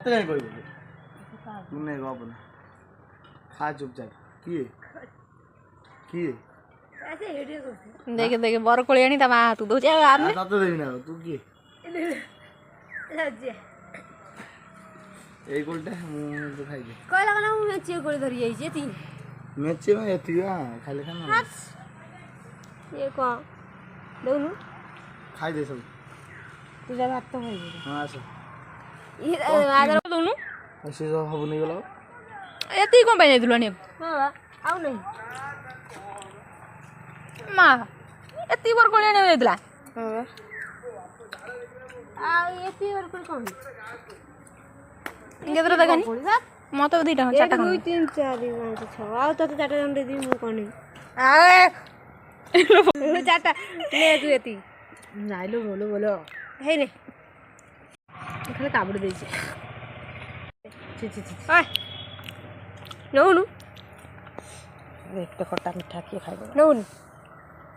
কাই কইব মনে গব না খা চুপচাপ কি কি দেখে দেখে বড় কোಳಿ আনি তা মা হাতু দউছে আমি তা তো দেবি না তুই কি এই কোলটা মু তো খাই দে কই লাগা না মু মেচে করে ধরি যাইছে তি মেচে মে এতিয়া খাইলে খানা এ ক দেউনু খাই দে সব তুই যা ভাত তো খাইবি হ্যাঁ আসো ই আদর দউনু সে সব হব নি গেল এতি কোন পাই নাই দুলানি বাবা আউ নাই মা এতি বড় কোಳಿ আনি দিলা বাবা আ এতি ওর কোন কোন ইংগেদরা দেখানি মতো দিটা চারটা 1 2 3 4 5 6 আউ তো চারটা জন দে দি মু কোনি আরে চারটা নে তুই এতি নাইলো বলো বলো হেই নে এখানে কাবড়ে দিয়েছে ছি ছি ছি আয় নউনু একটা খটা মিঠা কি খাইব নউনু